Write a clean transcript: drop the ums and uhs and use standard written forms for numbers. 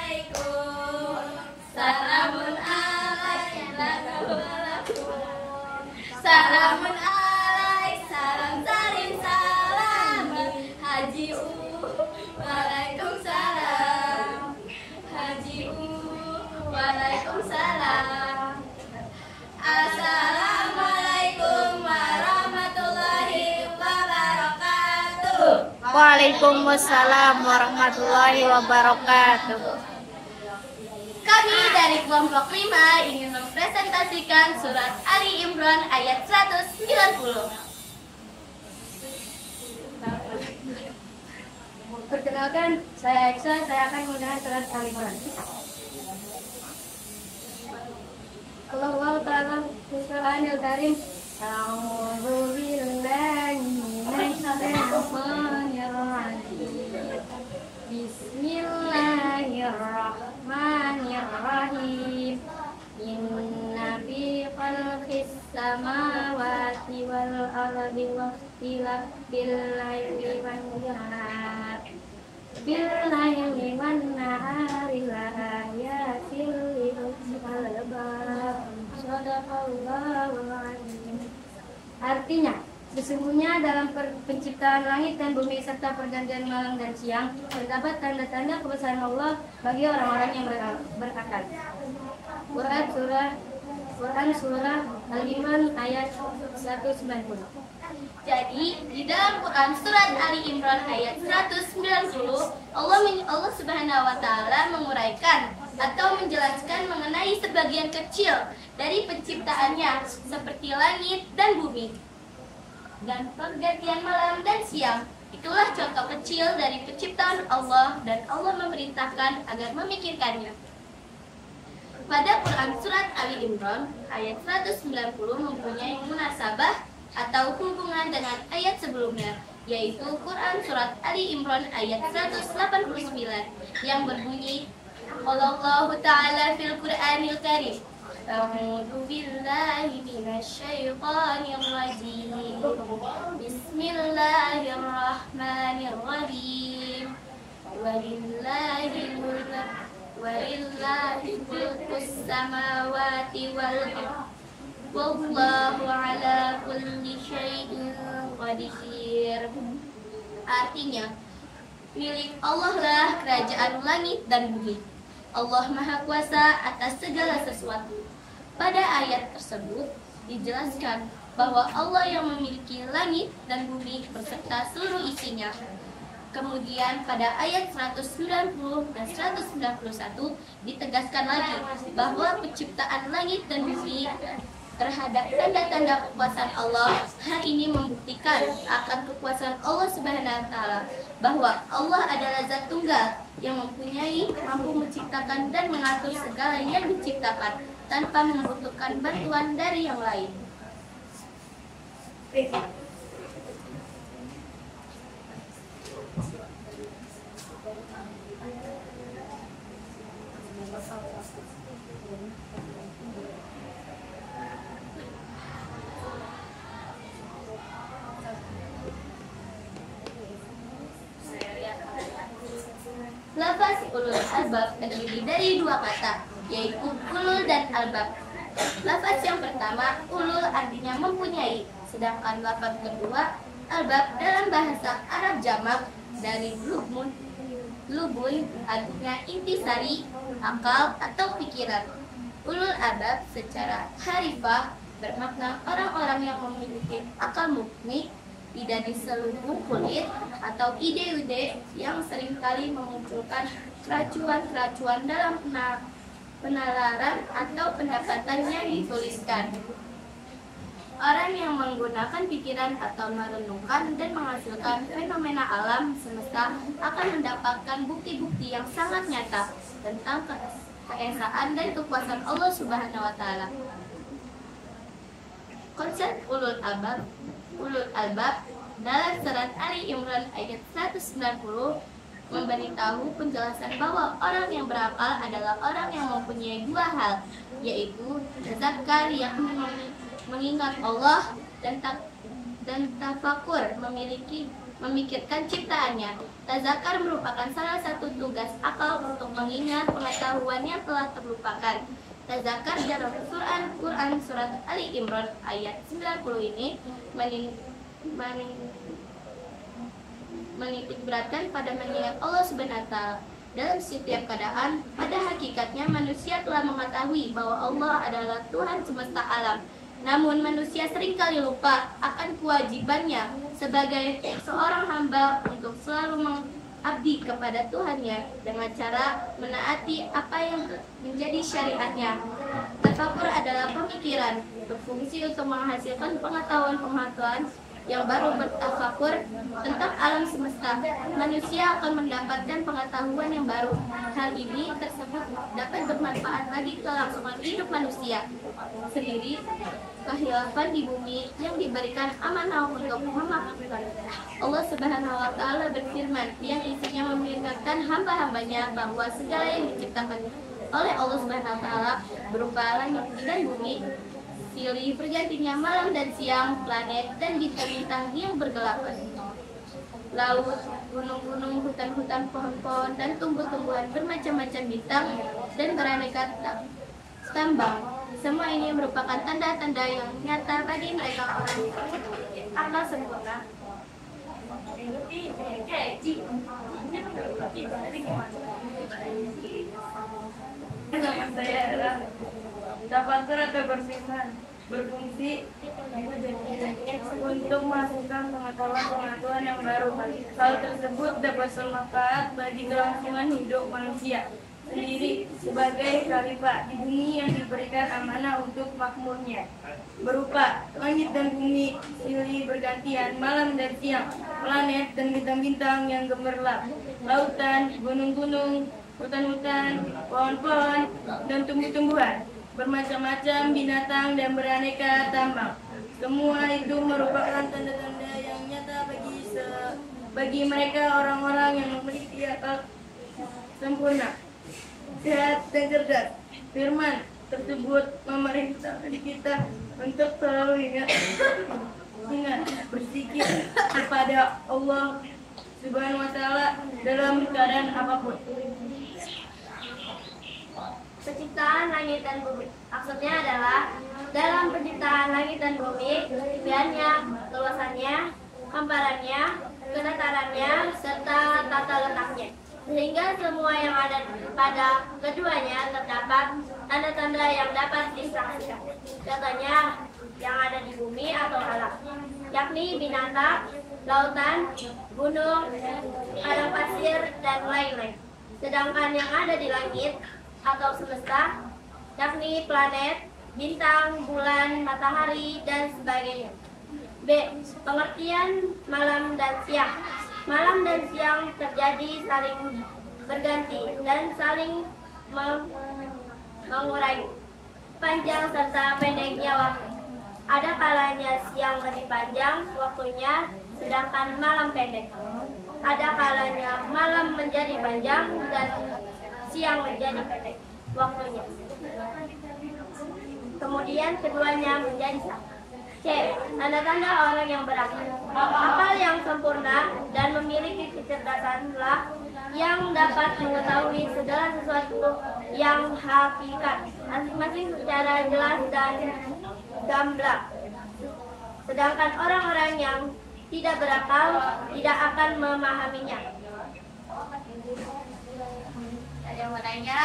Assalamualaikum. Salamun alaikum. Salamun alaik. Salam salim salami. Haji Waalaikumsalam. Haji Waalaikumsalam. Assalamualaikum warahmatullahi wabarakatuh. Waalaikumsalam warahmatullahi wabarakatuh. Kami dari kelompok 5 ingin mempresentasikan surat Ali Imran ayat 190. Perkenalkan, saya Eksa, saya akan menggunakan surat Ali Imran. Allah Ta'ala Bismillahil Karim. A'udzu billahi minasyaitonir rajim. Bismillahirrahmanirrahim. Inna fi khalqis samawati wal ardi wakhtilafil laili wan nahar bil-laili wan nahari laayatil liulil albab. Shadaqallahul azim. Artinya, sesungguhnya dalam penciptaan langit dan bumi serta pergantian malam dan siang terdapat tanda-tanda kebesaran Allah bagi orang-orang yang berakal. Quran surah Al-Imran ayat 190. Jadi, di dalam Quran surat Ali Imran ayat 190, Allah Subhanahu wa taala menguraikan atau menjelaskan mengenai sebagian kecil dari penciptaannya seperti langit dan bumi dan pergantian malam dan siang. Itulah contoh kecil dari penciptaan Allah dan Allah memerintahkan agar memikirkannya. Pada Quran surat Ali Imran ayat 190 mempunyai munasabah atau hubungan dengan ayat sebelumnya, yaitu Quran surat Ali Imran ayat 189 yang berbunyi, Allahu Ta'ala fil Qur'anil Karim, A'udzu billahi minasyaitonir rajim. Bismillahirrahmanirrahim. Walillahi mulkus samawati wal ardh. Wallahu ala kulli syai'in qadir. Artinya, milik Allah lah kerajaan langit dan bumi. Allah Maha Kuasa atas segala sesuatu. Pada ayat tersebut dijelaskan bahwa Allah yang memiliki langit dan bumi beserta seluruh isinya. Kemudian pada ayat 190 dan 191 ditegaskan lagi bahwa penciptaan langit dan bumi terhadap tanda-tanda kekuasaan Allah, hal ini membuktikan akan kekuasaan Allah Subhanahu wa taala, bahwa Allah adalah zat tunggal yang mampu menciptakan dan mengatur segala yang diciptakan tanpa membutuhkan bantuan dari yang lain. Lafaz ulul albab terdiri dari dua kata, yaitu ulul dan albab. Lafaz yang pertama, ulul artinya mempunyai, sedangkan lafaz kedua, albab dalam bahasa Arab jamak dari lubun artinya intisari, akal atau pikiran. Ulul albab secara harifah bermakna orang-orang yang memiliki akal murni, tidak di seluruh kulit atau ide-ide yang seringkali memunculkan keracuan-keracuan dalam penalaran atau pendapatan yang dituliskan. Orang yang menggunakan pikiran atau merenungkan dan menghasilkan fenomena alam semesta akan mendapatkan bukti-bukti yang sangat nyata tentang keesaan dan kekuasaan Allah Subhanahu wa taala. Konsep ulul albab dalam surat Ali Imran ayat 190 memberitahu penjelasan bahwa orang yang berakal adalah orang yang mempunyai dua hal, yaitu tazakkur yang mengingat Allah dan tafakur memikirkan ciptaannya. Tazakar merupakan salah satu tugas akal untuk mengingat pengetahuan yang telah terlupakan. Tazakar dalam Quran surat Ali Imran ayat 90 ini menitik beratkan pada mengingat Allah Subhanahu wa taala dalam setiap keadaan. Pada hakikatnya manusia telah mengetahui bahwa Allah adalah Tuhan semesta alam. Namun manusia seringkali lupa akan kewajibannya sebagai seorang hamba untuk selalu mengabdi kepada Tuhannya dengan cara menaati apa yang menjadi syariatnya. Tafakur adalah pemikiran, berfungsi untuk menghasilkan pengetahuan-pengetahuan yang baru. Bertafakur tentang alam semesta, manusia akan mendapatkan pengetahuan yang baru. Hal ini tersebut dapat bermanfaat bagi kelangsungan hidup manusia sendiri, kehilafan di bumi yang diberikan amanah untuk memakmurkan. Allah Subhanahu wa taala berfirman yang isinya mengingatkan hamba-hambanya bahwa segala yang diciptakan oleh Allah Subhanahu wa taala berupa langit dan bumi, silih bergantinya malam dan siang, planet dan bintang-bintang yang bergelapan, laut, gunung-gunung, hutan-hutan, pohon-pohon, dan tumbuh-tumbuhan bermacam-macam bintang dan beraneka tambang. Semua ini merupakan tanda-tanda yang nyata bagi mereka orang yang akal sempurna. Nama saya adalah tafakur atau berfirman, berfungsi untuk menghasilkan pengetahuan-pengetahuan yang baru. Hal tersebut dapat bermanfaat bagi kelangsungan hidup manusia sendiri sebagai khalifah di bumi yang diberikan amanah untuk makmurnya, berupa langit dan bumi silih bergantian malam dan siang, planet dan bintang-bintang yang gemerlap, lautan, gunung-gunung, hutan-hutan, pohon-pohon, dan tumbuh-tumbuhan, bermacam-macam binatang dan beraneka tambang. Semua itu merupakan tanda-tanda yang nyata bagi mereka orang-orang yang memiliki akal sempurna, sehat dan cerdas. Firman tersebut memerintah kita untuk selalu ingat berzikir kepada Allah Subhanahu wa taala dalam keadaan apapun. Penciptaan langit dan bumi. Maksudnya adalah dalam penciptaan langit dan bumi, ketinggiannya, luasannya, hamparannya, kedatarannya, serta tata letaknya, sehingga semua yang ada pada keduanya terdapat tanda-tanda yang dapat disaksikan. Contohnya yang ada di bumi atau alam, yakni binatang, lautan, gunung, padang pasir, dan lain-lain. Sedangkan yang ada di langit atau semesta, yakni planet, bintang, bulan, matahari, dan sebagainya. B. Pengertian malam dan siang. Malam dan siang terjadi saling berganti dan saling mengurangi panjang serta pendeknya waktu. Ada kalanya siang lebih panjang waktunya, sedangkan malam pendek. Ada kalanya malam menjadi panjang dan siang menjadi pendek waktunya. Kemudian keduanya menjadi sama. C. Tanda-tanda orang yang berakal. Akal yang sempurna dan memiliki kecerdasanlah yang dapat mengetahui segala sesuatu yang hakikat masing-masing secara jelas dan gamblang. Sedangkan orang-orang yang tidak berakal tidak akan memahaminya. Ada yang mau tanya?